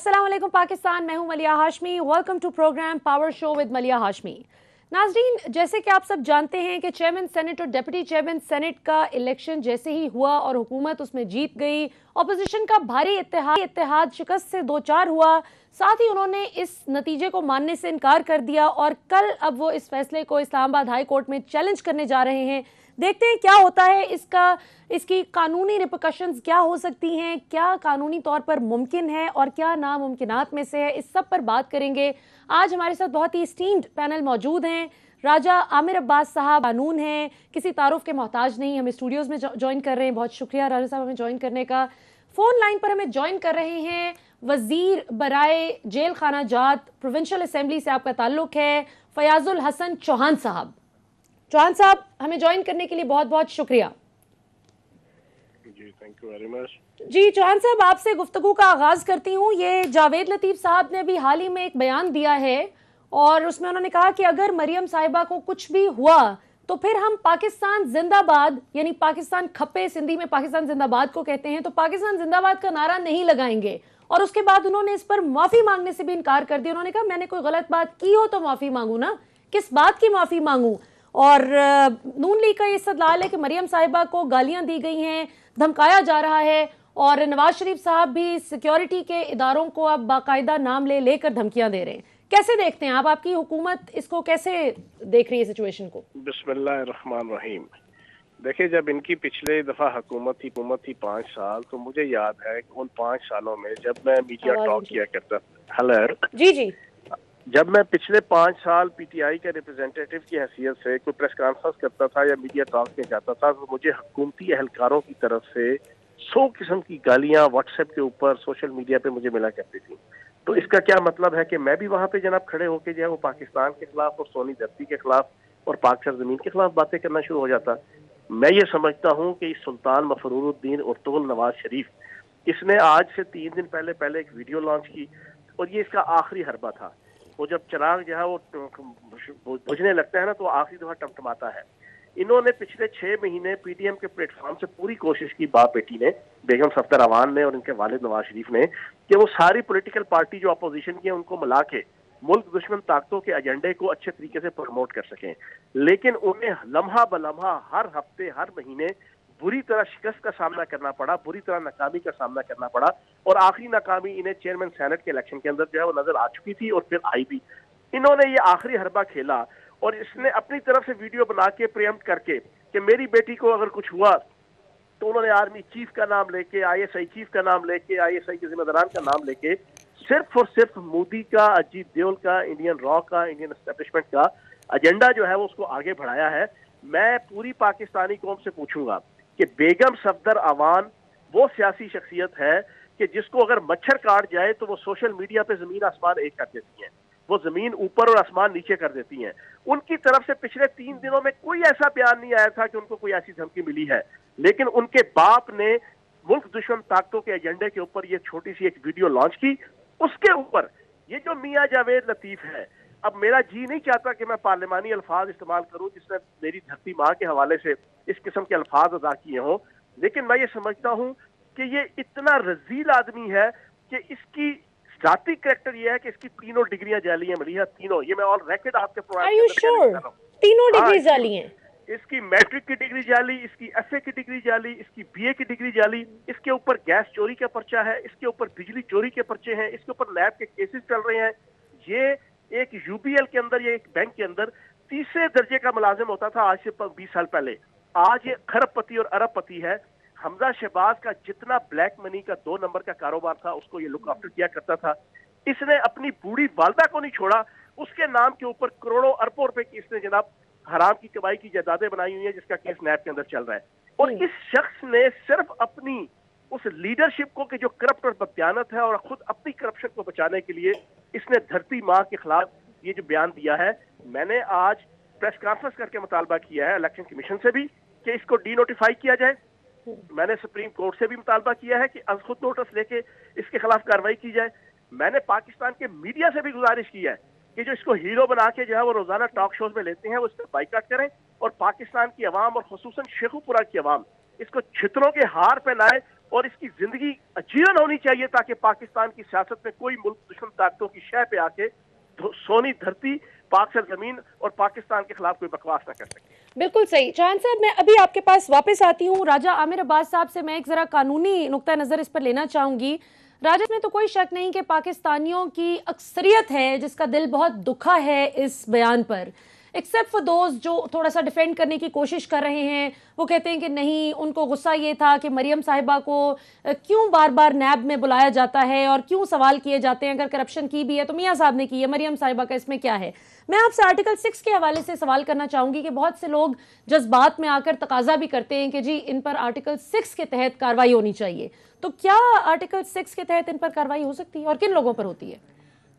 अस्सलाम वालेकुम पाकिस्तान, मैं हूं Maliya Hashmi. Welcome to programme power show with Maliya Hashmi. नाजरीन, जैसे कि आप सब जानते हैं कि चेयरमैन सेनेट और डिप्टी चेयरमैन सेनेट का इलेक्शन जैसे ही हुआ और हुकूमत उसमें जीत गई, ऑपोजिशन का भारी इत्तेहाद शिकस्त से दो चार हुआ। साथ ही उन्होंने इस नतीजे को मानने से इनकार कर दिया और कल अब वो इस फैसले को इस्लामाबाद हाई कोर्ट में चैलेंज करने जा रहे हैं। देखते हैं क्या होता है, इसकी कानूनी रिपरकशंस क्या हो सकती हैं, क्या कानूनी तौर पर मुमकिन है और क्या नामुमकिनात में से है। इस सब पर बात करेंगे। आज हमारे साथ बहुत ही स्टीम्ड पैनल मौजूद हैं। राजा आमिर अब्बास साहब कानून हैं, किसी तारुफ के मोहताज नहीं, हमें स्टूडियोज में ज्वाइन कर रहे हैं। बहुत शुक्रिया राजा साहब हमें ज्वाइन करने का। फोन लाइन पर हमें ज्वाइन कर रहे हैं वजीर बराए जेल खाना जात, प्रोविंशियल असेंबली से आपका ताल्लुक है, फयाजुल हसन चौहान साहब। चौहान साहब, हमें ज्वाइन करने के लिए बहुत बहुत शुक्रिया। जी, थैंक यू वेरी मच। जी चौहान साहब, आपसे गुफ्तगू का आगाज करती हूँ। ये जावेद लतीफ साहब ने भी हाल ही में एक बयान दिया है और उसमें उन्होंने कहा कि अगर मरियम साहिबा को कुछ भी हुआ तो फिर हम पाकिस्तान जिंदाबाद, यानी पाकिस्तान खप्पे, सिंधी में पाकिस्तान जिंदाबाद को कहते हैं, तो पाकिस्तान जिंदाबाद का नारा नहीं लगाएंगे। और उसके बाद उन्होंने इस पर माफी मांगने से भी इनकार कर दिया। उन्होंने कहा मैंने कोई गलत बात की हो तो माफी मांगू ना, किस बात की माफी मांगू। और नून लीग का ये इस्तदलाल है कि मरियम साहिबा को गालियां दी गई हैं, धमकाया जा रहा है और नवाज शरीफ साहब भी सिक्योरिटी के इदारों को अब बाकायदा नाम लेकर धमकियां दे रहे हैं। कैसे देखते हैं आप, आपकी हुकूमत इसको कैसे देख रही है सिचुएशन को? बिस्मिल्लाहिर्रहमानिर्रहीम। देखिए, जब इनकी पिछले दफा हुकूमत थी 5 साल, तो मुझे याद है कि उन 5 सालों में जब मैं मीडिया टॉक किया करता, हेलो जी, जब मैं पिछले 5 साल पीटीआई के रिप्रेजेंटेटिव की हैसियत से कोई प्रेस कॉन्फ्रेंस करता था या मीडिया टॉक में जाता था, तो मुझे हुकूमती एहलकारों की तरफ से 100 किस्म की गालियां व्हाट्सएप के ऊपर, सोशल मीडिया पे मुझे मिला करती थी। तो इसका क्या मतलब है कि मैं भी वहां पे जनाब खड़े होकर जो है वो पाकिस्तान के खिलाफ और सोनी धरती के खिलाफ और पाक सरजमीन के खिलाफ बातें करना शुरू हो जाता। मैं ये समझता हूँ कि इस सुल्तान मफरूरुद्दीन उर्तुगुल नवाज शरीफ, इसने आज से 3 दिन पहले एक वीडियो लॉन्च की और ये इसका आखिरी हरबा था। वो जब चिराग जो है वो बुझने लगता है ना, तो आखिरी दफा टमटमाता है। इन्होंने पिछले 6 महीने पीडीएम के प्लेटफॉर्म से पूरी कोशिश की, बाप बेटी ने, बेगम सफदर अवान ने और इनके वालिद नवाज शरीफ ने, कि वो सारी पॉलिटिकल पार्टी जो अपोजिशन की है उनको मिला के मुल्क दुश्मन ताकतों के एजेंडे को अच्छे तरीके से प्रमोट कर सकें। लेकिन उन्हें लम्हा बलम्हा हर हफ्ते हर महीने बुरी तरह शिकस्त का सामना करना पड़ा, बुरी तरह नाकामी का सामना करना पड़ा और आखिरी नाकामी इन्हें चेयरमैन सेनेट के इलेक्शन के अंदर जो है वो नजर आ चुकी थी और फिर आई भी। इन्होंने ये आखिरी हरबा खेला और इसने अपनी तरफ से वीडियो बना के प्रेम्प्ट करके कि मेरी बेटी को अगर कुछ हुआ तो उन्होंने आर्मी चीफ का नाम लेके, आईएसआई चीफ का नाम लेके, आईएसआई के जिम्मेदारान का नाम लेके सिर्फ और सिर्फ मोदी का, अजीत देओल का, इंडियन रॉ का, इंडियन एस्टेब्लिशमेंट का एजेंडा जो है वो उसको आगे बढ़ाया है। मैं पूरी पाकिस्तानी कौम से पूछूंगा कि बेगम सफदर अवान वो सियासी शख्सियत है कि जिसको अगर मच्छर काट जाए तो वो सोशल मीडिया पे जमीन आसमान एक कर देती हैं, वो जमीन ऊपर और आसमान नीचे कर देती हैं। उनकी तरफ से पिछले 3 दिनों में कोई ऐसा बयान नहीं आया था कि उनको कोई ऐसी धमकी मिली है, लेकिन उनके बाप ने मुल्क दुश्मन ताकतों के एजेंडे के ऊपर ये छोटी सी एक वीडियो लॉन्च की। उसके ऊपर ये जो मियां जावेद लतीफ है, अब मेरा जी नहीं चाहता कि मैं पार्लिमानी अल्फाज इस्तेमाल करूं जिसने मेरी धरती माँ के हवाले से इस किस्म के अल्फाज अदा किए हों, लेकिन मैं ये समझता हूं कि ये इतना रजील आदमी है कि इसकी जाती करैक्टर ये है कि इसकी 3 डिग्रियां जाली हैं मलिया, 3। ये मैं ऑल रैकेट आपके प्रोग्राम 3 डिग्री जाली हैं। इसकी मैट्रिक की डिग्री जाली, इसकी एफए की डिग्री जाली, इसकी बीए की डिग्री जाली, इसके ऊपर गैस चोरी का पर्चा है, इसके ऊपर बिजली चोरी के पर्चे हैं, इसके ऊपर लैब के केसेस चल रहे हैं। ये एक यूबीएल के अंदर, ये एक बैंक के अंदर तीसरे दर्जे का मुलाजिम होता था आज से 20 साल पहले। आज ये खरबपति और अरबपति है। हमजा शहबाज का जितना ब्लैक मनी का 2 नंबर का कारोबार था उसको ये लुक आफ्टर किया करता था। इसने अपनी बूढ़ी वालदा को नहीं छोड़ा, उसके नाम के ऊपर करोड़ों अरबों रुपए की इसने जनाब हराम की कमाई की जायदादें बनाई हुई है, जिसका केस नैब के अंदर चल रहा है। और इस शख्स ने सिर्फ अपनी उस लीडरशिप को कि जो करप्ट और बदयानत है और खुद अपनी करप्शन को बचाने के लिए इसने धरती माँ के खिलाफ ये जो बयान दिया है। मैंने आज प्रेस कॉन्फ्रेंस करके मुतालबा किया है इलेक्शन कमीशन से भी कि इसको डी नोटिफाई किया जाए। मैंने सुप्रीम कोर्ट से भी मुतालबा किया है कि खुद नोटिस लेके इसके खिलाफ कार्रवाई की जाए। मैंने पाकिस्तान के मीडिया से भी गुजारिश की है कि जो इसको हीरो बना के जो है वो रोजाना टॉक शोज में लेते हैं वो इसको बाइकाट करें और पाकिस्तान की अवाम और खुसूसन शेखुपुरा की अवाम इसको छितरों के हार पहनाए और इसकी जिंदगी जीवन होनी चाहिए ताकि पाकिस्तान की सियासत में कोई मुल्क दुश्मन ताकतों की शह पे आके सोनी धरती पाक सर जमीन और पाकिस्तान के खिलाफ कोई बकवास ना कर सके। बिल्कुल सही। चौहान साहब, मैं अभी आपके पास वापस आती हूँ। राजा आमिर अब्बास साहब से मैं एक जरा कानूनी नुक्ता नजर इस पर लेना चाहूंगी। राजा, में तो कोई शक नहीं कि पाकिस्तानियों की अक्सरियत है जिसका दिल बहुत दुखा है इस बयान पर, एक्सेप्ट फॉर दोज जो थोड़ा सा डिफेंड करने की कोशिश कर रहे हैं। वो कहते हैं कि नहीं, उनको गुस्सा ये था कि मरियम साहिबा को क्यों बार बार नैब में बुलाया जाता है और क्यों सवाल किए जाते हैं। अगर करप्शन की भी है तो मियां साहब ने की है, मरियम साहिबा का इसमें क्या है। मैं आपसे आर्टिकल 6 के हवाले से सवाल करना चाहूंगी कि बहुत से लोग जज्बात में आकर तकाजा भी करते हैं कि जी इन पर आर्टिकल 6 के तहत कार्रवाई होनी चाहिए। तो क्या आर्टिकल 6 के तहत इन पर कार्रवाई हो सकती है और किन लोगों पर होती है?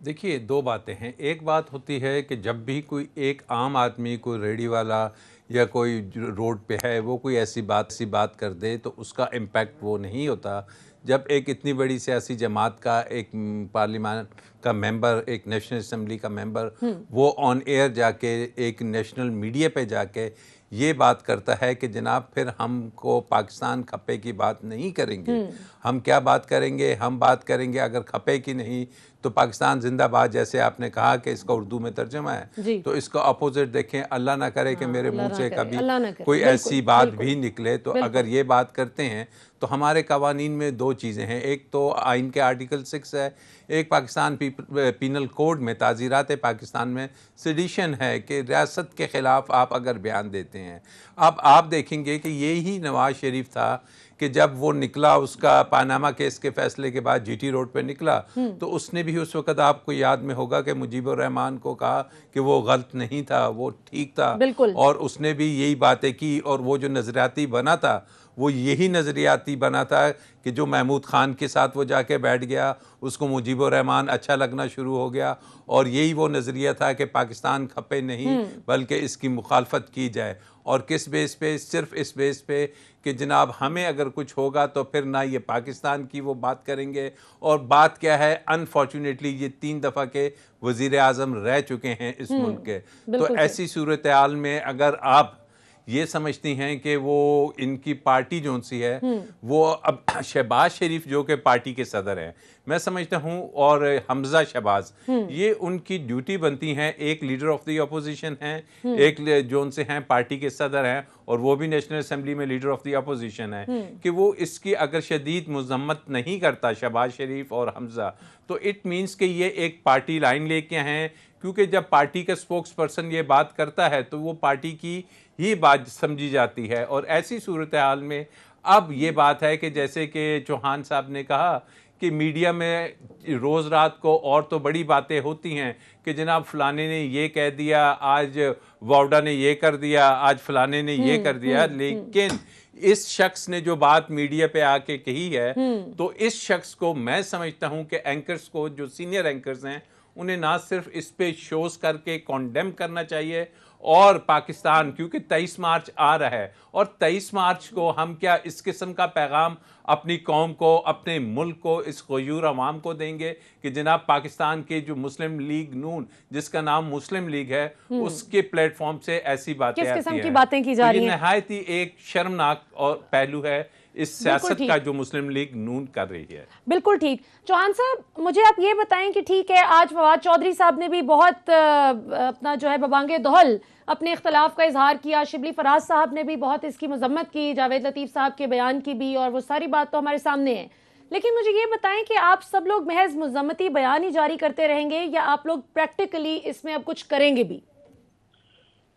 देखिए, दो बातें हैं। एक बात होती है कि जब भी कोई एक आम आदमी, कोई रेडी वाला या कोई रोड पे है, वो कोई ऐसी बात कर दे तो उसका इम्पैक्ट वो नहीं होता। जब एक इतनी बड़ी सियासी जमात का एक पार्लियामेंट का मेंबर, एक नेशनल असेंबली का मेंबर, वो ऑन एयर जाके एक नेशनल मीडिया पे जाके ये बात करता है कि जनाब फिर हमको पाकिस्तान खपे की बात नहीं करेंगे। हम क्या बात करेंगे? हम बात करेंगे अगर खपे की नहीं तो पाकिस्तान जिंदाबाद, जैसे आपने कहा कि इसका उर्दू में तर्जुमा है, तो इसका अपोजिट देखें। अल्लाह ना करे कि मेरे मुंह से कभी कोई ऐसी बात भी निकले। तो अगर ये बात करते हैं तो हमारे कवानीन में दो चीज़ें हैं। एक तो आइन के आर्टिकल 6 है, एक पाकिस्तान पीनल कोड में, ताज़ीरात पाकिस्तान में सेडिशन है कि रियासत के ख़िलाफ़ आप अगर बयान देते हैं। अब आप देखेंगे कि यही नवाज़ शरीफ था कि जब वो निकला, उसका पानामा केस के फैसले के बाद जीटी रोड पे निकला, तो उसने भी उस वक़्त, आपको याद में होगा कि मुजीबुर रहमान को कहा कि वो गलत नहीं था, वो ठीक था। और उसने भी यही बातें की। और वो जो नज़रियाती बना था वो यही नज़रियाती बना था कि जो महमूद ख़ान के साथ वो जाके बैठ गया, उसको मुजीबुर रहमान अच्छा लगना शुरू हो गया। और यही वो नज़रिया था कि पाकिस्तान खपे नहीं बल्कि इसकी मुखालफत की जाए। और किस बेस पे? सिर्फ इस बेस पे कि जनाब हमें अगर कुछ होगा तो फिर ना ये पाकिस्तान की वो बात करेंगे। और बात क्या है, अनफॉर्चुनेटली ये 3 दफ़ा के वज़ीर आज़म रह चुके हैं इस मुल्क के। तो ऐसी सूरत हाल में अगर आप ये समझती हैं कि वो इनकी पार्टी जो सी है वो अब शहबाज शरीफ जो कि पार्टी के सदर हैं, मैं समझता हूँ, और हमजा शहबाज, ये उनकी ड्यूटी बनती है। एक लीडर ऑफ द अपोजिशन हैं, एक जो उनसे हैं पार्टी के सदर हैं, और वो भी नेशनल असेंबली में लीडर ऑफ द अपोजिशन है, कि वो इसकी अगर शदीद मजम्मत नहीं करता शहबाज शरीफ और हमजा, तो इट मीन्स कि ये एक पार्टी लाइन लेके हैं। क्योंकि जब पार्टी का स्पोक्स पर्सन ये बात करता है तो वो पार्टी की ही बात समझी जाती है। और ऐसी सूरत हाल में अब ये बात है कि जैसे कि चौहान साहब ने कहा कि मीडिया में रोज़ रात को और तो बड़ी बातें होती हैं कि जनाब फलाने ने ये कह दिया, आज वावडा ने ये कर दिया, आज फलाने ने ये कर दिया। लेकिन इस शख्स ने जो बात मीडिया पे आके कही है, तो इस शख्स को मैं समझता हूं कि एंकर्स को, जो सीनियर एंकर्स हैं, उन्हें ना सिर्फ इस पे शोज करके कॉन्डेम करना चाहिए, और पाकिस्तान, क्योंकि 23 मार्च आ रहा है, और 23 मार्च को हम क्या इस किस्म का पैगाम अपनी कौम को, अपने मुल्क को, इस गयूर अवाम को देंगे कि जनाब पाकिस्तान के जो मुस्लिम लीग नून, जिसका नाम मुस्लिम लीग है, उसके प्लेटफॉर्म से ऐसी बातें किस किस्म की बातें की जा रही हैं? ये नहायत ही एक शर्मनाक और पहलू है इस सियासत का जो मुस्लिम लीग नून कर रही है। बिल्कुल ठीक। चौहान साहब, मुझे आप ये बताएं कि ठीक है, आज फवाद चौधरी साहब ने भी बहुत अपना जो है बबांगे दोहल अपने इख्तलाफ का इजहार किया, शिबली फराज साहब ने भी बहुत इसकी मजम्मत की, जावेद लतीफ़ साहब के बयान की भी, और वो सारी बात तो हमारे सामने है। लेकिन मुझे ये बताएं कि आप सब लोग महज मजम्मती बयान ही जारी करते रहेंगे या आप लोग प्रैक्टिकली इसमें अब कुछ करेंगे भी?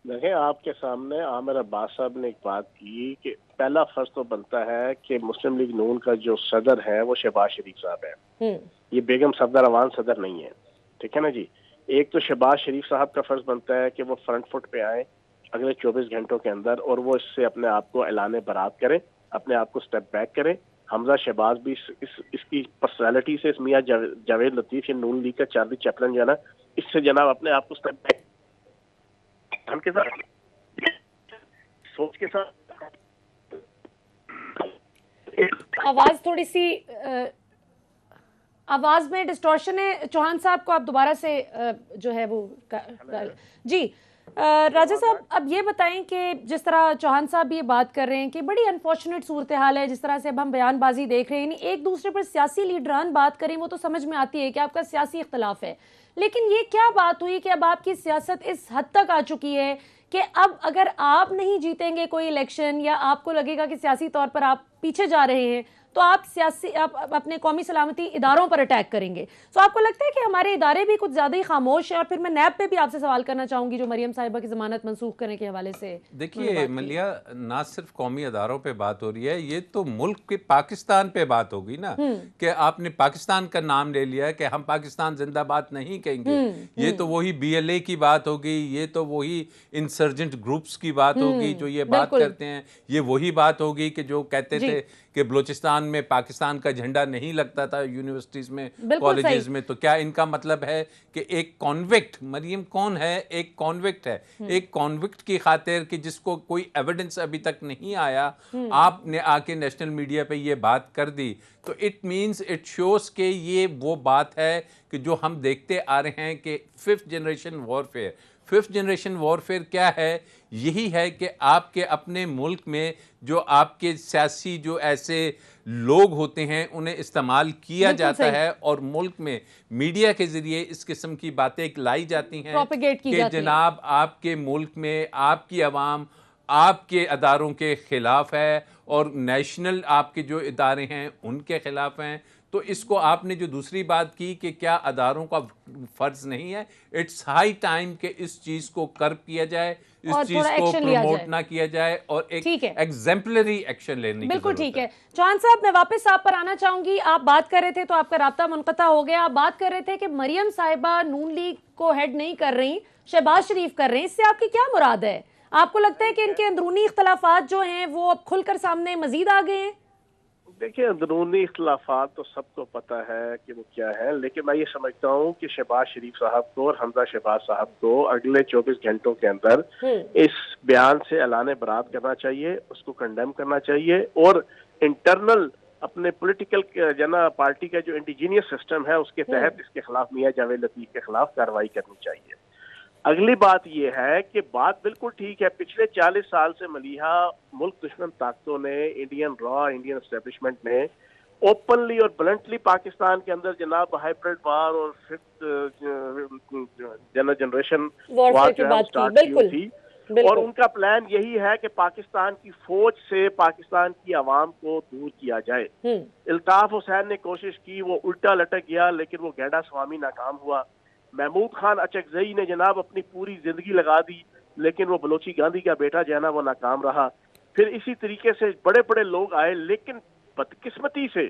देखें, आपके सामने आमिर अब्बास साहब ने एक बात की कि पहला फर्ज तो बनता है कि मुस्लिम लीग नून का जो सदर है वो शहबाज शरीफ साहब है, ये बेगम सफदर अवान सदर नहीं है। ठीक है ना जी। एक तो शहबाज शरीफ साहब का फर्ज बनता है कि वो फ्रंट फुट पे आए अगले 24 घंटों के अंदर, और वो इससे अपने आप को ऐलान बरात करें, अपने आप को स्टेप बैक करें। हमजा शहबाज भी इसकी पर्सनैलिटी से, इस मियां जावेद लतीफ या नून लीग का चार्ली चैपलन जो है ना, इससे जनाब अपने आप को स्टेप बैक के साथ, सोच के साथ। आवाज थोड़ी सी आवाज में डिस्टॉर्शन है चौहान साहब को, आप दोबारा से जो है वो जी। राजा साहब, अब ये बताएं कि जिस तरह चौहान साहब भी ये बात कर रहे हैं कि बड़ी अनफॉर्चुनेट सूरत हाल है, जिस तरह से अब हम बयानबाजी देख रहे हैं, एक दूसरे पर सियासी लीडरान बात करें वो तो समझ में आती है कि आपका सियासी इख्तलाफ है, लेकिन ये क्या बात हुई कि अब आपकी सियासत इस हद तक आ चुकी है कि अब अगर आप नहीं जीतेंगे कोई इलेक्शन या आपको लगेगा कि सियासी तौर पर आप पीछे जा रहे हैं तो आप अपने कौमी सलामती इदारों पर अटैक करेंगे। तो आपको लगता है कि हमारे इदारे भी कुछ ज़्यादा ही खामोश हैं? और फिर मैं नैब पे भी आपसे सवाल करना चाहूँगी जो मरियम साहिबा की ज़मानत मनसूख करने के हवाले से। देखिए मलिया, ना सिर्फ कौमी अदारों पे बात हो रही है, ये तो मुल्क के पाकिस्तान पे बात होगी ना, कि आपने पाकिस्तान का नाम ले लिया कि हम पाकिस्तान जिंदाबाद नहीं कहेंगे। ये तो वही BLA की बात होगी, ये तो वही इंसर्जेंट ग्रुप्स की बात होगी जो ये बात करते हैं। ये वही बात होगी कि जो कहते थे कि बलूचिस्तान में पाकिस्तान का झंडा नहीं लगता था यूनिवर्सिटीज में, कॉलेजेस में। तो क्या इनका मतलब है कि एक कॉन्विक्ट, मरियम कौन है? एक कॉन्विक्ट है। एक कॉन्विक्ट की खातिर कि जिसको कोई एविडेंस अभी तक नहीं आया, आपने आके नेशनल मीडिया पे ये बात कर दी, तो इट मींस, इट शोज कि ये वो बात है कि जो हम देखते आ रहे हैं कि fifth generation warfare. Fifth generation warfare क्या है? यही है कि आपके अपने मुल्क में जो आपके सियासी जो ऐसे लोग होते हैं उन्हें इस्तेमाल किया जाता है और मुल्क में मीडिया के जरिए इस किस्म की बातें लाई जाती हैं कि जनाब आपके मुल्क में आपकी आवाम आपके अदारों के खिलाफ है और नेशनल आपके जो इदारे हैं उनके खिलाफ हैं। तो इसको आपने जो दूसरी बात की कि क्या अदारों का फर्ज नहीं है, इट्स हाई टाइम कि इस चीज को कर्ब किया जाए, इस चीज को प्रमोट ना किया जाए और एक एग्जेम्पलरी एक्शन लेने की बिल्कुल ठीक है। चौहान साहब, मैं वापस आप पर आना चाहूंगी। आप बात कर रहे थे तो आपका राब्ता मुनक़ता हो गया। आप बात कर रहे थे कि मरियम साहिबा नून लीग को हेड नहीं कर रही, शहबाज शरीफ कर रहे हैं। इससे आपकी क्या मुराद है? आपको लगता है कि इनके अंदरूनी इख्तलाफात जो हैं वो अब खुलकर सामने मजीद आ गए हैं? देखिए, अंदरूनी इख्तलाफात तो सबको पता है कि वो क्या है, लेकिन मैं ये समझता हूँ कि शहबाज शरीफ साहब को और हमजा शहबाज साहब को अगले 24 घंटों के अंदर इस बयान से ऐलान बरात करना चाहिए, उसको कंडेम करना चाहिए और इंटरनल अपने पॉलिटिकल जना पार्टी का जो इंडिजीनियस सिस्टम है उसके तहत इसके खिलाफ मियां जावेद लतीफ के खिलाफ कार्रवाई करनी चाहिए। अगली बात यह है कि बात बिल्कुल ठीक है, पिछले 40 साल से मलिहा मुल्क दुश्मन ताकतों ने, इंडियन रॉ, इंडियन एस्टेब्लिशमेंट ने ओपनली और ब्लंटली पाकिस्तान के अंदर जनाब हाइब्रिड वार और फिफ्थ जनरेशन वार जो है स्टार्ट की थी और उनका प्लान यही है कि पाकिस्तान की फौज से पाकिस्तान की आवाम को दूर किया जाए। इल्ताफ हुसैन ने कोशिश की, वो उल्टा लटक गया, लेकिन वो गैंडा स्वामी नाकाम हुआ। महमूद खान अचकजई ने जनाब अपनी पूरी जिंदगी लगा दी, लेकिन वो बलोची गांधी का बेटा जो है ना वो नाकाम रहा। फिर इसी तरीके से बड़े बड़े लोग आए, लेकिन बदकिस्मती से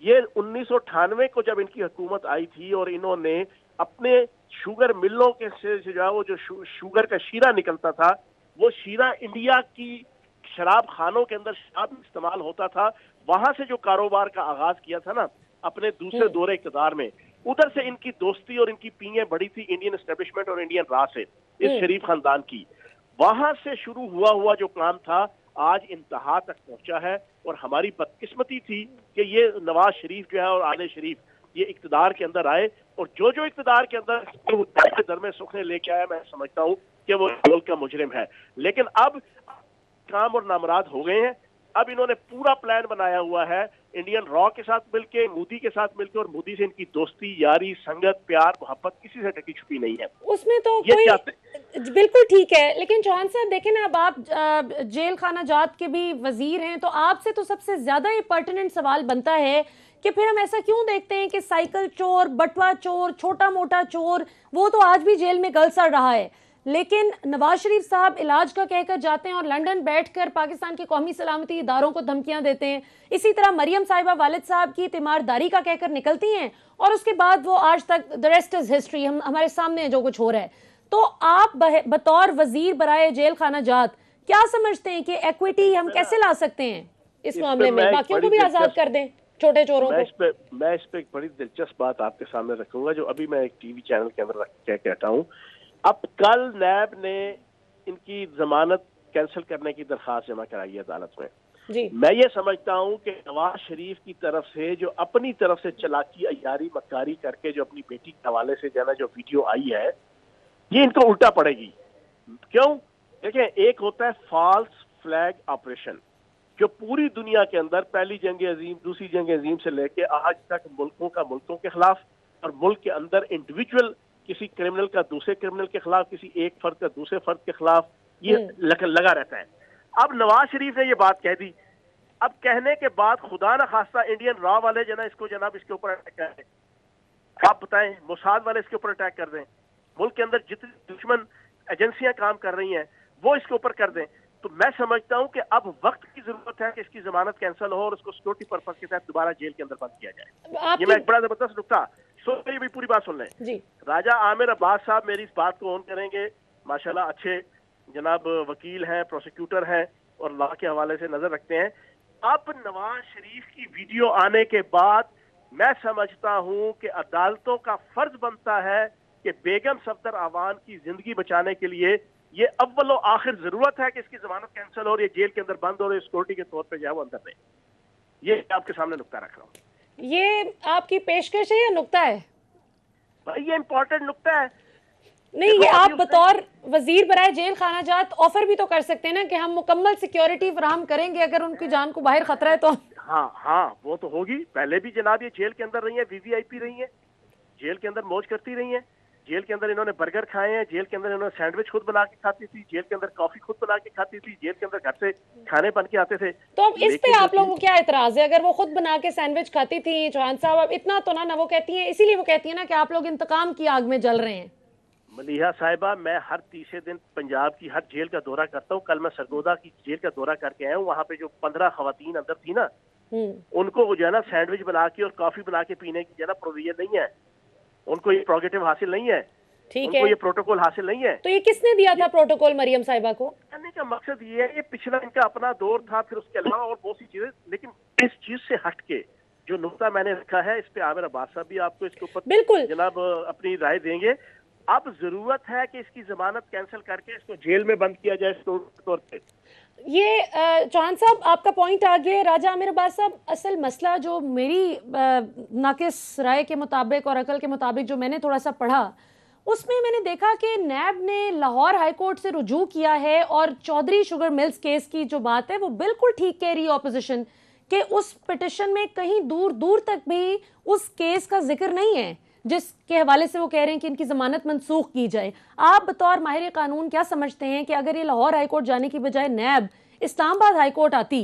ये 1998 को जब इनकी हुकूमत आई थी और इन्होंने अपने शुगर मिलों के से जो है वो जो शुगर का शीरा निकलता था, वो शीरा इंडिया की शराब खानों के अंदर शराब इस्तेमाल होता था, वहां से जो कारोबार का आगाज किया था ना अपने दूसरे दौरे इक़्तिदार में, उधर से इनकी दोस्ती और इनकी पीएं बढ़ी थी इंडियन एस्टेब्लिशमेंट और इंडियन रॉ से, इस शरीफ खानदान की। वहां से शुरू हुआ जो काम था आज इंतहा तक पहुंचा है और हमारी बदकिस्मती थी कि ये नवाज शरीफ जो है और आले शरीफ ये इक़्तिदार के अंदर आए और जो इक़्तिदार के अंदर दर में सुखने लेके आया, मैं समझता हूँ कि वो मुल्क का मुजरिम है। लेकिन अब काम और नामराद हो गए हैं। अब इन्होंने पूरा प्लान बनाया हुआ है इंडियन रॉ के साथ मिलके, मोदी के साथ मिलके, और मोदी से इनकी दोस्ती, यारी, संगत, प्यार, मोहब्बत किसी से ढकी छुपी नहीं है। उसमें तो कोई बिल्कुल ठीक है, लेकिन चौहान साहब देखें ना, अब आप जेल खाना जात के भी वजीर हैं, तो आपसे तो सबसे ज्यादा ये पर्टिनेंट सवाल बनता है कि फिर हम ऐसा क्यों देखते हैं कि साइकिल चोर, बटवा चोर, छोटा मोटा चोर वो तो आज भी जेल में गल सड़ रहा है, लेकिन नवाज शरीफ साहब इलाज का कहकर जाते हैं और लंदन बैठकर पाकिस्तान के कौमी सलामती इदारों को धमकियां देते हैं। इसी तरह मरियम साहिबा वालिद साहब की तीमारदारी का कहकर निकलती हैं और उसके बाद वो आज तक द रेस्ट इज हिस्ट्री, हमारे सामने जो कुछ हो रहा है। तो आप बतौर वजीर बराए जेल खाना जात क्या समझते हैं कि एक्विटी हम कैसे ला सकते हैं इस मामले में? बाकियों को भी आजाद कर दें, छोटे चोरों को। मैं इस पे एक बड़ी दिलचस्प बात आपके सामने रखूंगा जो अभी मैं एक टीवी चैनल के अंदर कहता हूँ। अब कल नैब ने इनकी जमानत कैंसिल करने की दरखास्त जमा कराई है अदालत में जी। मैं ये समझता हूँ कि नवाज शरीफ की तरफ से जो अपनी तरफ से चलाकी, अयारी, मक्कारी करके जो अपनी बेटी के हवाले से जो वीडियो आई है, ये इनको उल्टा पड़ेगी। क्यों? देखिए, एक होता है फॉल्स फ्लैग ऑपरेशन, जो पूरी दुनिया के अंदर पहली जंग अजीम, दूसरी जंग अजीम से लेके आज तक मुल्कों के खिलाफ और मुल्क के अंदर इंडिविजुअल किसी क्रिमिनल का दूसरे क्रिमिनल के खिलाफ, किसी एक फर्द का दूसरे फर्द के खिलाफ ये लगा रहता है। अब नवाज शरीफ ने ये बात कह दी, अब कहने के बाद खुदा न खास्ता इंडियन रॉ वाले जनाब इसके ऊपर अटैक कर दें, आप बताएं, मोसाद वाले इसके ऊपर अटैक कर दें, मुल्क के अंदर जितनी दुश्मन एजेंसियां काम कर रही हैं वो इसके ऊपर कर दें, तो मैं समझता हूं कि अब वक्त की जरूरत है कि इसकी जमानत कैंसिल हो और उसको सिक्योरिटी पर्पस के तहत दोबारा जेल के अंदर बंद किया जाए। ये मैं एक बड़ा जबरदस्त नुकता, मेरी भी पूरी बात सुन लें जी। राजा आमिर अब्बास साहब मेरी इस बात को ऑन करेंगे, माशाल्लाह अच्छे जनाब वकील हैं, प्रोसिक्यूटर हैं और लॉ के हवाले से नजर रखते हैं। अब नवाज शरीफ की वीडियो आने के बाद मैं समझता हूं कि अदालतों का फर्ज बनता है कि बेगम सफदर अवान की जिंदगी बचाने के लिए ये अव्वल और आखिर जरूरत है कि इसकी जमानत कैंसिल हो और ये जेल के अंदर बंद हो और सिक्योरिटी के तौर पे जाए वो अंदर रहे। ये आपके सामने नुक्ता रख रहा हूँ। ये आपकी पेशकश है या नुक्ता है? भाई ये इंपॉर्टेंट नुक्ता है। नहीं, ये आप बतौर वजीर बराए जेल खाना जात ऑफर भी तो कर सकते हैं ना कि हम मुकम्मल सिक्योरिटी फराहम करेंगे अगर उनकी जान को बाहर खतरा है तो। हाँ वो तो होगी। पहले भी जनाब ये जेल के अंदर रही है, वीवीआईपी रही है, जेल के अंदर मौज करती रही है, जेल के अंदर इन्होंने बर्गर खाए हैं, जेल के अंदर इन्होंने सैंडविच खुद बना के खाती थी, जेल के अंदर कॉफी खुद बना के खाती थी, जेल के अंदर घर से खाने बन के आते थे। तो अब इस पे आप लोगों को क्या एतराज है? अगर वो खुद बना के सैंडविच खाती थी चौहान साहब, अब इतना तो ना वो कहती हैं, इसीलिए वो कहती है ना कि आप लोग इंतकाम की आग में जल रहे हैं। मलिहा साहिबा, मैं हर तीसरे दिन पंजाब की हर जेल का दौरा करता हूँ। कल मैं सरगोदा की जेल का दौरा करके आया हूँ। वहाँ पे जो 15 खवातीन अंदर थी ना, उनको जो है ना सैंडविच बना के और कॉफी बना के पीने की जो है ना प्रोविजन नहीं है, उनको ये प्रोगेटिव हासिल नहीं है, उनको ये प्रोटोकॉल हासिल नहीं है। तो ये किसने दिया था प्रोटोकॉल मरियम साहिबा को? कहने का मकसद ये है, ये पिछला इनका अपना दौर था, फिर उसके अलावा और बहुत सी चीजें, लेकिन इस चीज से हट के जो नुक्ता मैंने रखा है, इस पे आमिर अब्बास साहब भी आपको इसके ऊपर बिल्कुल जनाब अपनी राय देंगे। अब जरूरत है कि इसकी जमानत कैंसिल करके इसको जेल में बंद किया जाए तौर पे। ये चौहान साहब आपका पॉइंट आ गया। राजा आमिर अब्बास साहब, असल मसला जो मेरी नाकिस राय के मुताबिक और अकल के मुताबिक जो मैंने थोड़ा सा पढ़ा, उसमें मैंने देखा कि नैब ने लाहौर हाई कोर्ट से रुजू किया है और चौधरी शुगर मिल्स केस की जो बात है वो बिल्कुल ठीक कह रही है ऑपोजिशन, कि उस पिटिशन में कहीं दूर दूर तक भी उस केस का जिक्र नहीं है जिसके हवाले से वो कह रहे हैं कि इनकी जमानत मनसूख की जाए। आप बतौर माहिर कानून क्या समझते हैं कि अगर ये लाहौर हाई कोर्ट जाने की बजाय नैब इस्लामाबाद हाई कोर्ट आती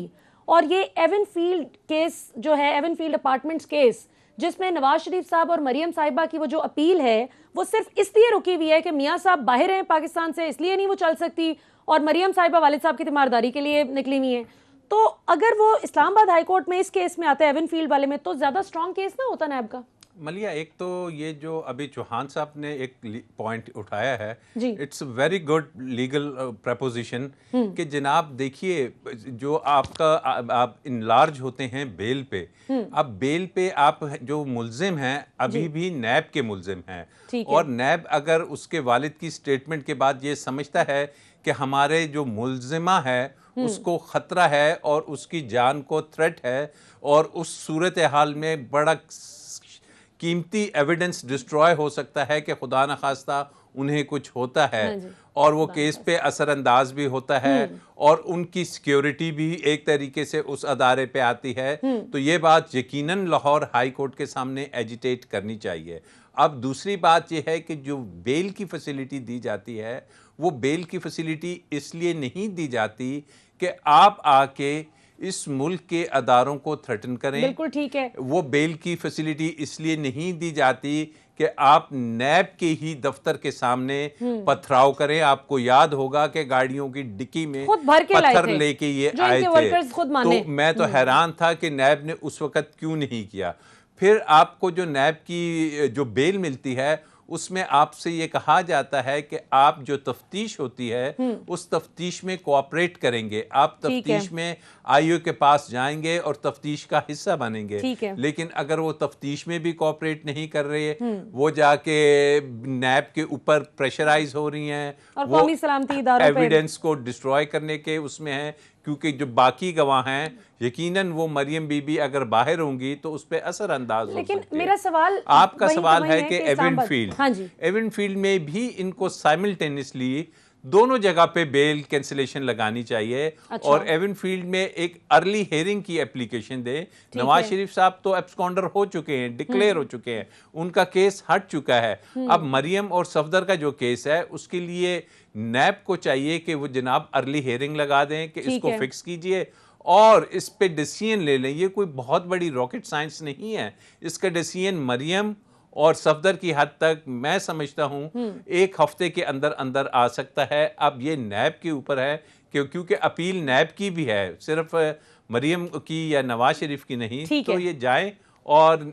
और ये एवन फील्ड केस जो है, एवन फील्ड अपार्टमेंट्स केस, जिसमें नवाज शरीफ साहब और मरियम साहिबा की वो जो अपील है वो सिर्फ इसलिए रुकी हुई है कि मियाँ साहब बाहर हैं पाकिस्तान से, इसलिए नहीं वो चल सकती, और मरियम साहिबा वालिद साहब की तीमारदारी के लिए निकली हुई हैं, तो अगर वो इस्लामाबाद हाई कोर्ट में इस केस में आता है एवन फील्ड वाले में, तो ज्यादा स्ट्रॉन्ग केस ना होता नैब का? मलिया, एक तो ये जो अभी चौहान साहब ने एक पॉइंट उठाया है, it's very good legal preposition कि जनाब देखिए, जो आपका आप इनलार्ज होते हैं बेल पे, अब बेल पे आप जो मुल्जिम हैं अभी भी नैब के मुल्जिम हैं, और नैब अगर उसके वालिद की स्टेटमेंट के बाद ये समझता है कि हमारे जो मुल्जिमा है उसको ख़तरा है और उसकी जान को थ्रेट है, और उस सूरत हाल में बड़ा कीमती एविडेंस डिस्ट्रॉय हो सकता है कि खुदा न खास्ता उन्हें कुछ होता है, और वो केस पे असरअंदाज भी होता है और उनकी सिक्योरिटी भी एक तरीके से उस अदारे पे आती है, तो ये बात यकीनन लाहौर हाई कोर्ट के सामने एजिटेट करनी चाहिए। अब दूसरी बात ये है कि जो बेल की फैसिलिटी दी जाती है, वो बेल की फैसिलिटी इसलिए नहीं दी जाती कि आप आके इस मुल्क के अदारों को थ्रेटन करें। बिल्कुल ठीक है। वो बेल की फैसिलिटी इसलिए नहीं दी जाती कि आप नैब के ही दफ्तर के सामने पथराव करें। आपको याद होगा कि गाड़ियों की डिक्की में पत्थर लेके ये आए थे, तो मैं तो हैरान था कि नैब ने उस वक्त क्यों नहीं किया। फिर आपको जो नैब की जो बेल मिलती है उसमें आपसे ये कहा जाता है कि आप जो तफ्तीश होती है उस तफ्तीश में कोऑपरेट करेंगे, आप तफ्तीश में आईओ के पास जाएंगे और तफ्तीश का हिस्सा बनेंगे। लेकिन अगर वो तफ्तीश में भी कोऑपरेट नहीं कर रहे, वो जाके नैब के ऊपर प्रेशराइज हो रही हैं और वो एविडेंस को डिस्ट्रॉय करने के उसमें है, क्योंकि जो बाकी गवाह हैं यकीनन वो मरियम बीबी अगर बाहर होंगी तो उस पर असर अंदाज हो सकती है। लेकिन मेरा सवाल आपका सवाल है कि एवन फील्ड में भी इनको साइमल्टेनियसली दोनों जगह पे बेल कैंसिलेशन लगानी चाहिए। अच्छा। और एवनफील्ड में एक अर्ली हेयरिंग की एप्लीकेशन दे। नवाज शरीफ साहब तो एब्सकॉन्डर हो चुके हैं, डिक्लेयर हो चुके हैं, उनका केस हट चुका है। अब मरियम और सफदर का जो केस है उसके लिए नैब को चाहिए कि वो जनाब अर्ली हेयरिंग लगा दें कि इसको फिक्स कीजिए और इस पे डिसीजन ले लें। ये कोई बहुत बड़ी रॉकेट साइंस नहीं है, इसका डिसीजन मरियम और सफदर की हद तक मैं समझता हूं 1 हफ्ते के अंदर अंदर आ सकता है। अब ये नैब के ऊपर है क्योंकि अपील नैब की भी है, सिर्फ मरियम की या नवाज शरीफ की नहीं। तो ये जाएं और